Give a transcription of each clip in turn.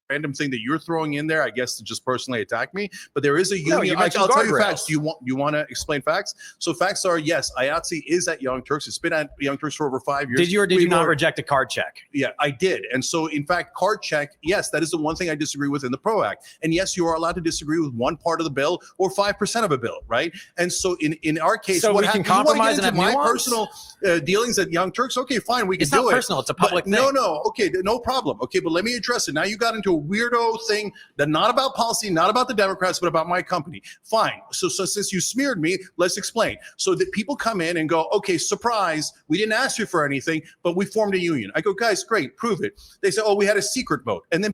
random thing that you're throwing in there, I guess, to just personally attack me. But there is a union. No, you I'll tell you guardrails. facts. Do you want to explain facts? So facts are, yes, IATSE is at Young Turks. It's been at Young Turks for over 5 years. Did you or did you not reject a card check? Yeah, I did. And so, in fact, card check, yes, that is the one thing I disagree with in the PRO Act. And yes, you are allowed to disagree with one part of the bill or 5% of a bill, right? And so, in our case, so what we can happens, compromise and have my nuance? personal dealings at Young Turks? Okay, fine, we can It's do not it. personal. It's a public thing. No. Okay, no problem. Okay, but let me address it. Now you got into a weirdo thing that not about policy, not about the Democrats, but about my company. Fine. So since you smeared me, let's explain. So that people come in and go, okay, surprise, we didn't ask you for anything, but we formed a union. I go, guys, great, prove it. They say, oh, we had a secret vote. And then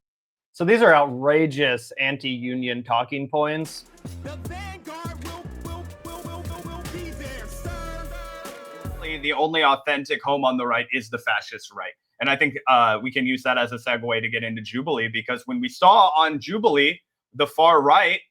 So these are outrageous anti-union talking points. The vanguard will be there, sir. The only authentic home on the right is the fascist right. And I think we can use that as a segue to get into Jubilee, because when we saw on Jubilee, the far right,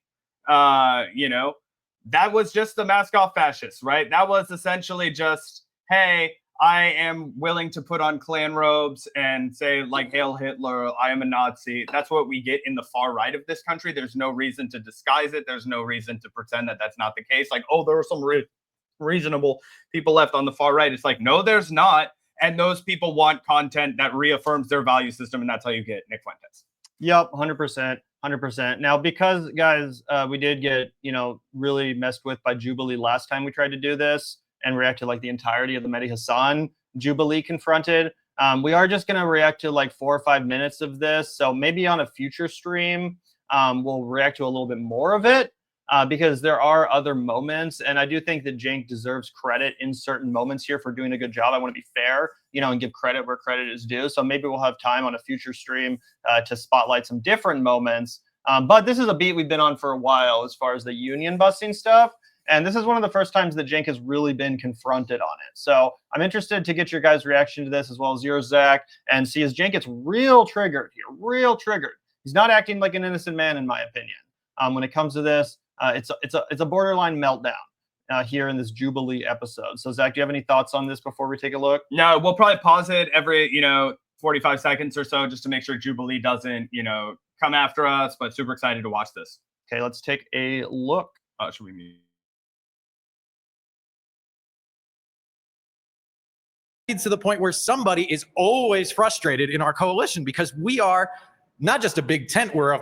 that was just the mask off fascists, right? That was essentially just, hey, I am willing to put on Klan robes and say, like, Hail Hitler, I am a Nazi. That's what we get in the far right of this country. There's no reason to disguise it. There's no reason to pretend that that's not the case. Like, oh, there are some reasonable people left on the far right. It's like, no, there's not. And those people want content that reaffirms their value system. And that's how you get Nick Fuentes. Yep, 100%. 100%. Now, because, guys, we did get, really messed with by Jubilee last time we tried to do this and react to like the entirety of the Mehdi Hassan Jubilee confronted. We are just going to react to like 4 or 5 minutes of this. So maybe on a future stream, we'll react to a little bit more of it because there are other moments. And I do think that Cenk deserves credit in certain moments here for doing a good job. I want to be fair, and give credit where credit is due. So maybe we'll have time on a future stream to spotlight some different moments. But this is a beat we've been on for a while as far as the union busting stuff. And this is one of the first times that Cenk has really been confronted on it. So I'm interested to get your guys' reaction to this, as well as yours, Zach, and see as Cenk gets real triggered here, real triggered. He's not acting like an innocent man, in my opinion. When it comes to this, it's a borderline meltdown here in this Jubilee episode. So Zach, do you have any thoughts on this before we take a look? No, we'll probably pause it every 45 seconds or so just to make sure Jubilee doesn't come after us. But super excited to watch this. Okay, let's take a look. Should we mute? To the point where somebody is always frustrated in our coalition because we are not just a big tent, we're a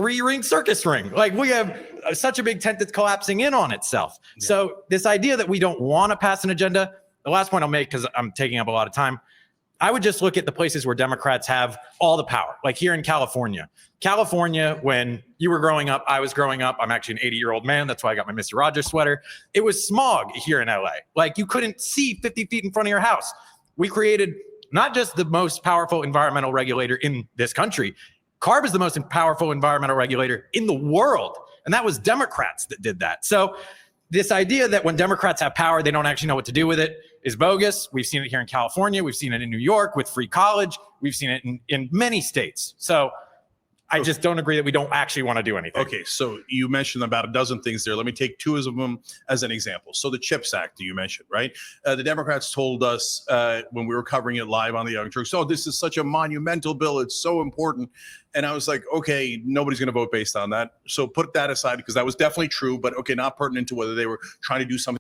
3-ring circus ring. Like we have such a big tent that's collapsing in on itself. Yeah. So this idea that we don't want to pass an agenda, the last point I'll make, because I'm taking up a lot of time, I would just look at the places where Democrats have all the power, like here in California. California, when you were growing up, I was growing up. I'm actually an 80-year-old man. That's why I got my Mr. Rogers sweater. It was smog here in LA. Like you couldn't see 50 feet in front of your house. We created not just the most powerful environmental regulator in this country. CARB is the most powerful environmental regulator in the world. And that was Democrats that did that. So this idea that when Democrats have power, they don't actually know what to do with it is bogus. We've seen it here in California. We've seen it in New York with free college. We've seen it in many states. So I just don't agree that we don't actually want to do anything. Okay, so you mentioned about a dozen things there. Let me take 2 of them as an example. So the CHIPS Act that you mentioned, right? The Democrats told us when we were covering it live on the Young Turks, oh, this is such a monumental bill. It's so important. And I was like, okay, nobody's going to vote based on that. So put that aside because that was definitely true, but okay, not pertinent to whether they were trying to do something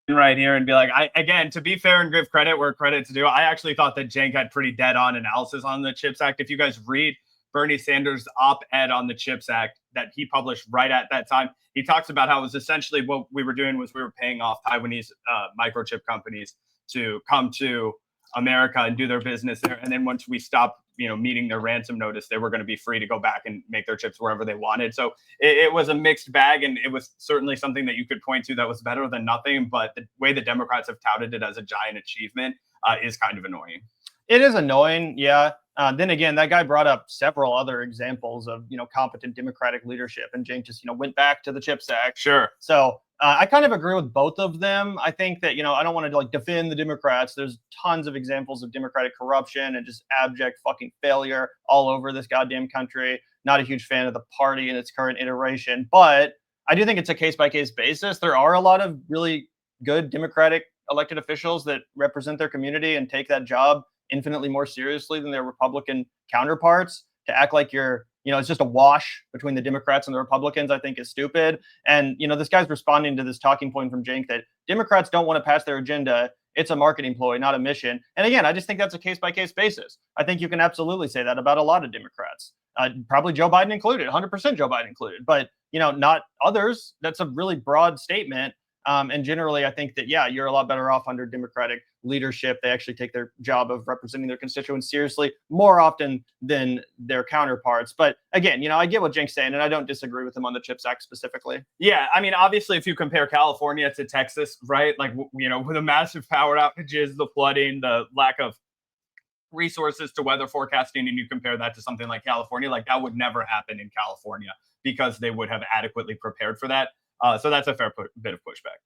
right here and be like, again, to be fair and give credit where credit's due, I actually thought that Cenk had pretty dead-on analysis on the CHIPS Act. If you guys read Bernie Sanders' op-ed on the CHIPS Act that he published right at that time, he talks about how it was essentially what we were doing was we were paying off Taiwanese microchip companies to come to America and do their business there. And then once we stopped, meeting their ransom notice, they were going to be free to go back and make their chips wherever they wanted. So it was a mixed bag, and it was certainly something that you could point to that was better than nothing. But the way the Democrats have touted it as a giant achievement is kind of annoying. It is annoying, yeah. Then again, that guy brought up several other examples of, competent Democratic leadership, and Cenk just, went back to the CHIPS Act. Sure. So I kind of agree with both of them. I think that, I don't want to defend the Democrats. There's tons of examples of Democratic corruption and just abject fucking failure all over this goddamn country. Not a huge fan of the party in its current iteration, but I do think it's a case-by-case basis. There are a lot of really good Democratic elected officials that represent their community and take that job infinitely more seriously than their Republican counterparts. To act like it's just a wash between the Democrats and the Republicans, I think is stupid. And, this guy's responding to this talking point from Cenk that Democrats don't want to pass their agenda. It's a marketing ploy, not a mission. And again, I just think that's a case-by-case basis. I think you can absolutely say that about a lot of Democrats, probably Joe Biden included, 100% Joe Biden included, but, not others. That's a really broad statement. And generally, I think that, you're a lot better off under Democratic leadership. They actually take their job of representing their constituents seriously more often than their counterparts. But again, I get what Cenk's saying, and I don't disagree with him on the CHIPS Act specifically. Yeah, I mean, obviously, if you compare California to Texas, right, like, with the massive power outages, the flooding, the lack of resources to weather forecasting, and you compare that to something like California, like that would never happen in California because they would have adequately prepared for that. So that's a fair bit of pushback.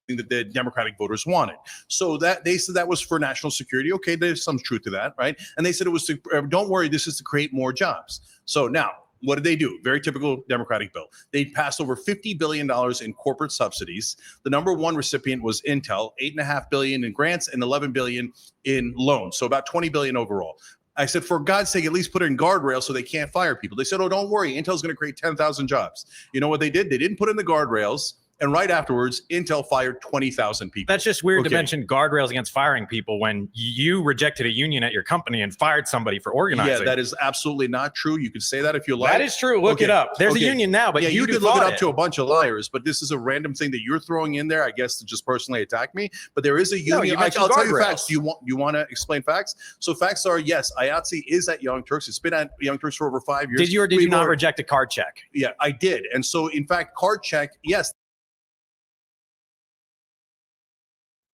That the Democratic voters wanted. So that they said that was for national security. Okay, there's some truth to that, right? And they said it was to, don't worry, this is to create more jobs. So now, what did they do? Very typical Democratic bill. They passed over $50 billion in corporate subsidies. The number one recipient was Intel, $8.5 billion in grants and $11 billion in loans. So about $20 billion overall. I said, for God's sake, at least put it in guardrails so they can't fire people. They said, oh, don't worry, Intel's going to create 10,000 jobs. You know what they did? They didn't put in the guardrails. And right afterwards, Intel fired 20,000 people. That's just weird to mention guardrails against firing people when you rejected a union at your company and fired somebody for organizing. Yeah, that is absolutely not true. You can say that if you like. That is true. Look it up. There's a union now, but you could look it up to a bunch of liars. But this is a random thing that you're throwing in there, I guess, to just personally attack me. But there is a union. I'll tell you facts. Do you want to explain facts? So facts are, yes, IATSE is at Young Turks. It's been at Young Turks for over 5 years. Did you or did you not reject a card check? Yeah, I did. And so, in fact, card check, yes.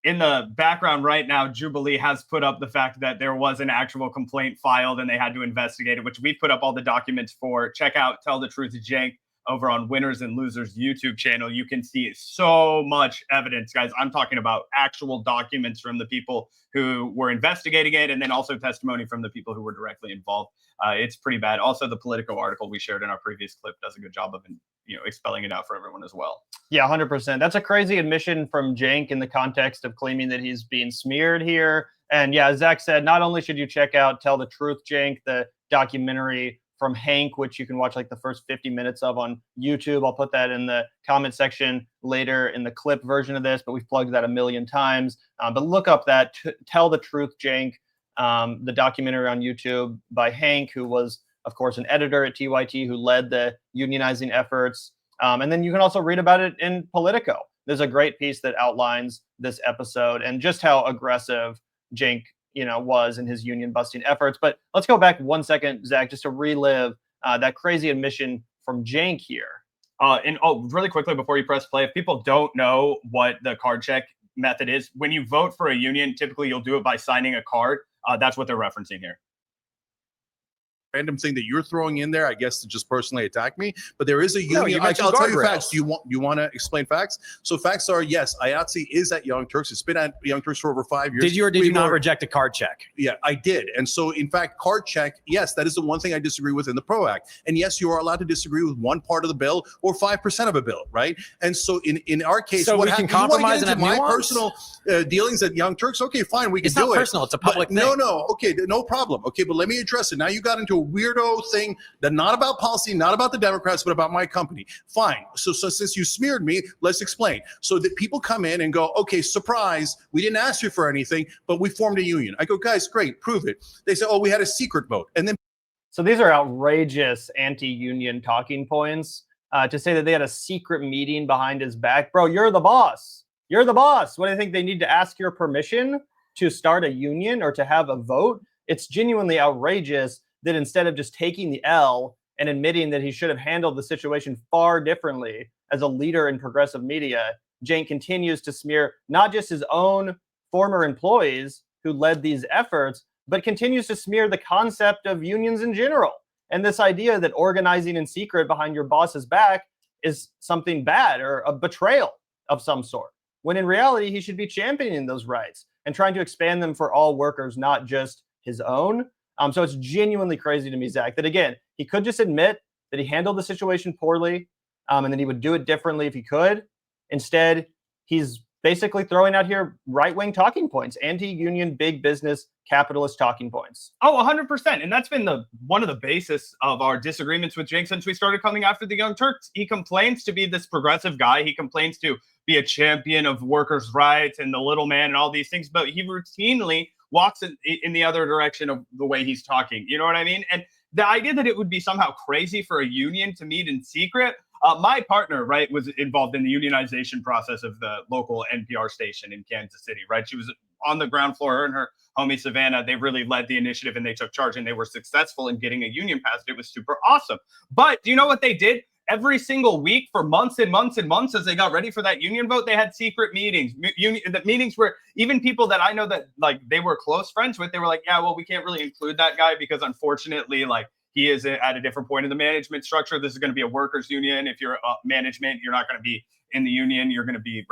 In the background right now, Jubilee has put up the fact that there was an actual complaint filed and they had to investigate it, which we put up all the documents for. Check out Tell the Truth to Cenk over on Winners and Losers YouTube channel. You can see so much evidence, guys. I'm talking about actual documents from the people who were investigating it, and then also testimony from the people who were directly involved. It's pretty bad. Also, the Politico article we shared in our previous clip does a good job of expelling it out for everyone as well. Yeah, 100%. That's a crazy admission from Cenk in the context of claiming that he's being smeared here. And yeah, Zach said, not only should you check out Tell the Truth, Cenk, the documentary from Hank, which you can watch like the first 50 minutes of on YouTube. I'll put that in the comment section later in the clip version of this, but we've plugged that a million times. But look up that Tell the Truth, Cenk, the documentary on YouTube by Hank, who was, of course, an editor at TYT who led the unionizing efforts. And then you can also read about it in Politico. There's a great piece that outlines this episode and just how aggressive Cenk was in his union busting efforts. But let's go back 1 second, Zach, just to relive that crazy admission from Cenk here. Really quickly before you press play, if people don't know what the card check method is, when you vote for a union, typically you'll do it by signing a card. That's what they're referencing here. Random thing that you're throwing in there, I guess, to just personally attack me. But there is a union. I'll tell you facts. Do you want to explain facts? So facts are, yes, IATSE is at Young Turks. It's been at Young Turks for over 5 years. Did you or did you not reject a card check? Yeah, I did. And so, in fact, card check, yes, that is the one thing I disagree with in the PRO Act. And yes, you are allowed to disagree with one part of the bill or 5% of a bill, right? And so, in our case, so what we can compromise and have my personal dealings at Young Turks? Okay, fine, we can do it. It's not personal. It's a public thing. No. Okay, no problem. Okay, but let me address it. Now you got into a weirdo thing that not about policy, not about the Democrats, but about my company. Fine. So since you smeared me, let's explain. So that people come in and go, okay, surprise, we didn't ask you for anything, but we formed a union. I go, guys, great, prove it. They say, oh, we had a secret vote. And then. So these are outrageous anti-union talking points. To say that they had a secret meeting behind his back. Bro, you're the boss. You're the boss. What do you think? They need to ask your permission to start a union or to have a vote? It's genuinely outrageous that instead of just taking the L and admitting that he should have handled the situation far differently as a leader in progressive media, Cenk continues to smear not just his own former employees who led these efforts, but continues to smear the concept of unions in general. And this idea that organizing in secret behind your boss's back is something bad or a betrayal of some sort, when in reality, he should be championing those rights and trying to expand them for all workers, not just his own. So it's genuinely crazy to me, Zach, that again, he could just admit that he handled the situation poorly and that he would do it differently if he could. Instead, he's basically throwing out here right-wing talking points, anti-union, big business, capitalist talking points. Oh, 100%. And that's been one of the basis of our disagreements with Cenk since we started coming after the Young Turks. He complains to be this progressive guy. He complains to be a champion of workers' rights and the little man and all these things, but he routinely walks in the other direction of the way he's talking. You know what I mean? And the idea that it would be somehow crazy for a union to meet in secret. My partner, right, was involved in the unionization process of the local NPR station in Kansas City, right? She was on the ground floor, her and her homie Savannah. They really led the initiative and they took charge and they were successful in getting a union passed. It was super awesome. But do you know what they did? Every single week for months and months and months as they got ready for that union vote, they had secret meetings. The meetings where even people that I know that like they were close friends with, they were like, yeah, well, we can't really include that guy because unfortunately, like, he is at a different point in the management structure. This is going to be a workers' union. If you're management, you're not going to be in the union. You're going to be,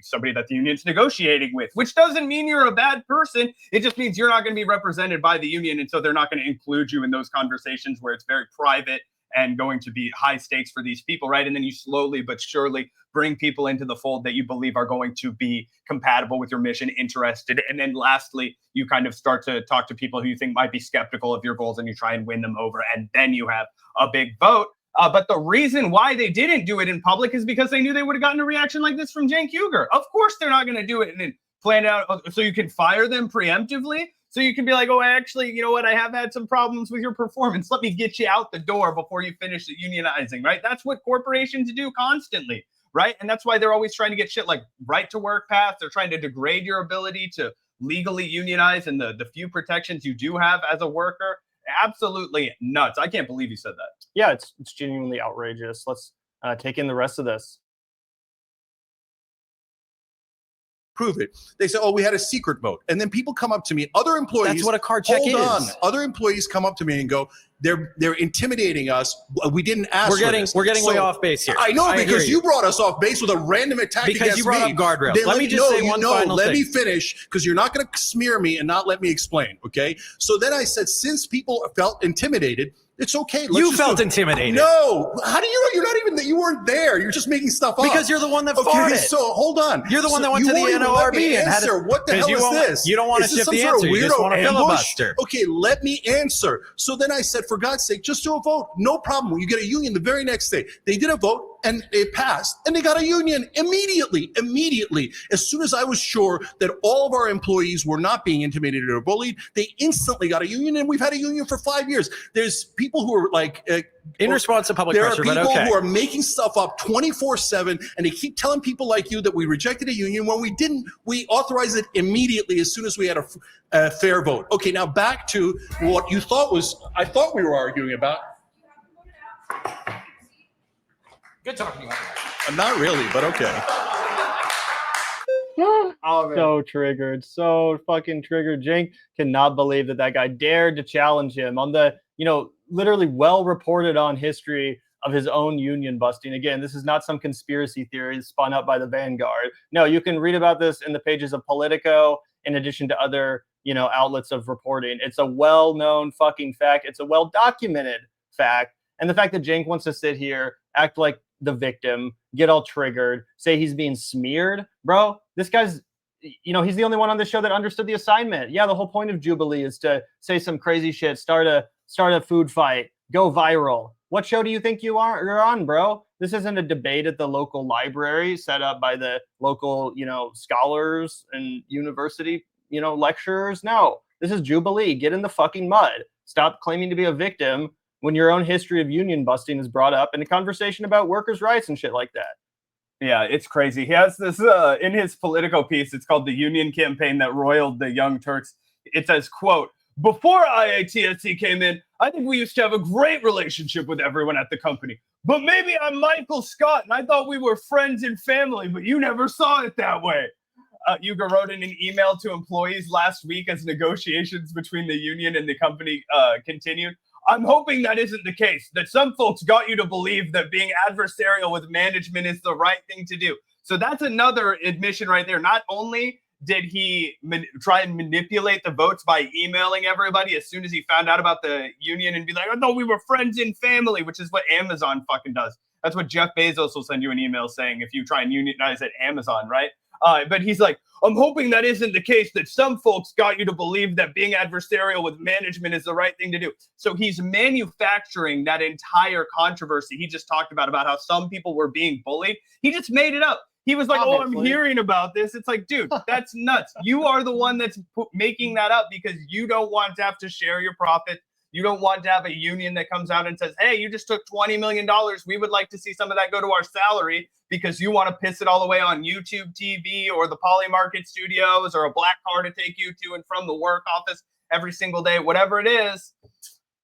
somebody that the union's negotiating with, which doesn't mean you're a bad person. It just means you're not going to be represented by the union. And so they're not going to include you in those conversations where it's very private and going to be high stakes for these people, right? And then you slowly but surely bring people into the fold that you believe are going to be compatible with your mission, interested. And then lastly, you kind of start to talk to people who you think might be skeptical of your goals and you try and win them over. And then you have a big vote. But the reason why they didn't do it in public is because they knew they would have gotten a reaction like this from Cenk Uygur. Of course, they're not going to do it and then plan it out so you can fire them preemptively. So you can be like, oh, actually, you know what? I have had some problems with your performance. Let me get you out the door before you finish the unionizing, right? That's what corporations do constantly, right? And that's why they're always trying to get shit like right to work paths. They're trying to degrade your ability to legally unionize and the few protections you do have as a worker. Absolutely nuts. I can't believe you said that. Yeah, it's genuinely outrageous. Let's take in the rest of this. Prove it. They say, oh, we had a secret vote. And then people come up to me, other employees. That's what a card check hold is. on. Other employees come up to me and go, they're intimidating us. We didn't ask We're getting So, way off base here. I know, I because hear you brought us off base with a random attack Because against you brought me. up guardrails. Then Let me just say one final let thing. me finish, because you're not going to smear me and not let me explain, okay? So then I said, since people felt intimidated, it's okay. You felt intimidated. No. How do you know? You're not even that. You weren't there. You're just making stuff up. Because you're the one that farted. Okay, so hold on. You're the one that went you to the won't even let me NLRB and had answer. What the hell is this? You don't want to Is this shift some the sort of answer. You just weirdo want to ambush? filibuster. Okay, let me answer. So then I said, for God's sake, just do a vote. No problem. You get a union the very next day. They did a vote and it passed, and they got a union immediately. As soon as I was sure that all of our employees were not being intimidated or bullied, they instantly got a union, and we've had a union for 5 years. There's people who are like, in response to public there pressure, are people but okay. who are making stuff up 24/7, and they keep telling people like you that we rejected a union when we didn't. We authorized it immediately as soon as we had a fair vote. Okay, now back to what you thought I thought we were arguing about. Good talking to you. Not really, but okay. So triggered, so fucking triggered. Cenk cannot believe that guy dared to challenge him on the, literally well reported on history of his own union busting. Again, this is not some conspiracy theory spun up by the Vanguard. No, you can read about this in the pages of Politico, in addition to other, outlets of reporting. It's a well-known fucking fact. It's a well-documented fact. And the fact that Cenk wants to sit here, act like the victim, get all triggered, say he's being smeared, bro. This guy's, he's the only one on the show that understood the assignment. Yeah, the whole point of Jubilee is to say some crazy shit, start a food fight, go viral. What show do you think you're on, bro? This isn't a debate at the local library set up by the local, scholars and university, lecturers. No, this is Jubilee. Get in the fucking mud. Stop claiming to be a victim when your own history of union busting is brought up in a conversation about workers' rights and shit like that. Yeah, it's crazy. He has this in his Politico piece. It's called The Union Campaign That Roiled the Young Turks. It says, quote, before IATSE came in, I think we used to have a great relationship with everyone at the company. But maybe I'm Michael Scott, and I thought we were friends and family, but you never saw it that way. Uygur wrote in an email to employees last week as negotiations between the union and the company continued. I'm hoping that isn't the case, that some folks got you to believe that being adversarial with management is the right thing to do. So that's another admission right there. Not only did he try and manipulate the votes by emailing everybody as soon as he found out about the union and be like, I thought we were friends and family, which is what Amazon fucking does. That's what Jeff Bezos will send you an email saying if you try and unionize at Amazon, right? But he's like, I'm hoping that isn't the case, that some folks got you to believe that being adversarial with management is the right thing to do. So he's manufacturing that entire controversy he just talked about how some people were being bullied. He just made it up. He was like, oh, I'm Obviously. hearing about this. It's like, dude, that's nuts. You are the one that's making that up because you don't want to have to share your profit. You don't want to have a union that comes out and says, hey, you just took $20 million. We would like to see some of that go to our salary because you want to piss it all the way on YouTube TV or the Poly Market Studios or a black car to take you to and from the work office every single day, whatever it is.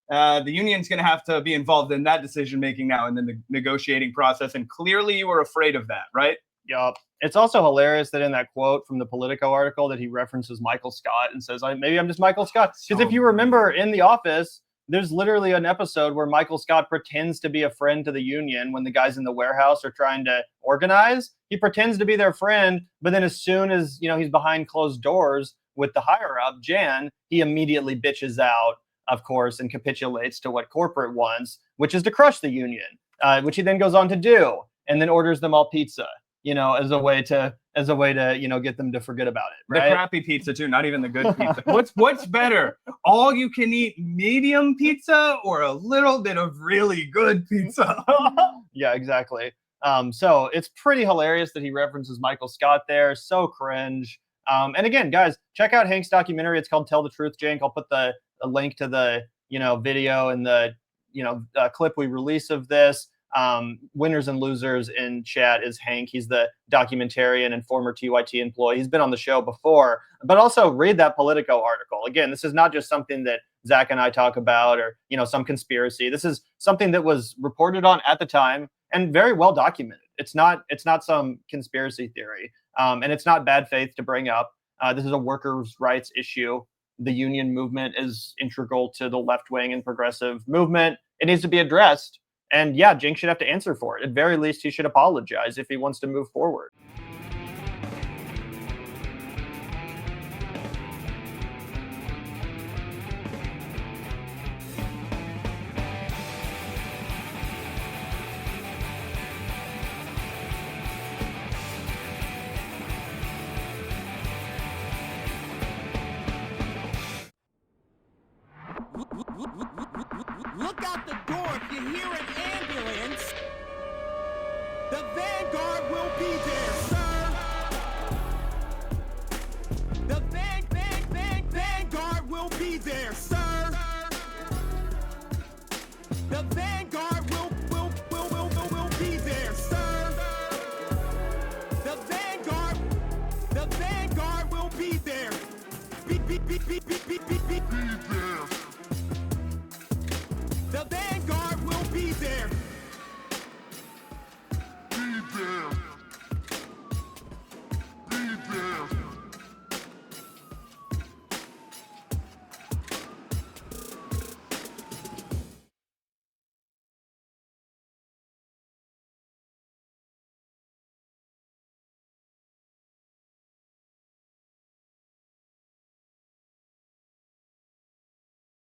The union's going to have to be involved in that decision-making now in the negotiating process. And clearly you were afraid of that, right? Yup. It's also hilarious that in that quote from the Politico article that he references Michael Scott and says, maybe I'm just Michael Scott. Because if you remember in The Office, there's literally an episode where Michael Scott pretends to be a friend to the union when the guys in the warehouse are trying to organize. He pretends to be their friend, but then as soon as, he's behind closed doors with the higher up, Jan, he immediately bitches out, of course, and capitulates to what corporate wants, which is to crush the union, which he then goes on to do, and then orders them all pizza. As a way to get them to forget about it. Right? The crappy pizza too, not even the good pizza. What's better? All you can eat medium pizza or a little bit of really good pizza? Yeah, exactly. So it's pretty hilarious that he references Michael Scott there. So cringe. And again, guys, check out Hank's documentary. It's called Tell the Truth, Cenk. I'll put the link to the video and the clip we release of this. Winners and losers in chat is Hank. He's the documentarian and former TYT employee. He's been on the show before, but also read that Politico article. Again, this is not just something that Zach and I talk about or, some conspiracy. This is something that was reported on at the time and very well documented. It's not some conspiracy theory. And it's not bad faith to bring up. This is a workers' rights issue. The union movement is integral to the left-wing and progressive movement. It needs to be addressed. And yeah, Cenk should have to answer for it. At very least, he should apologize if he wants to move forward. Look out the door if you hear an ambulance. The Vanguard will be there, sir. The Vanguard will be there, sir. The Vanguard will be there, sir. The Vanguard will be there. Be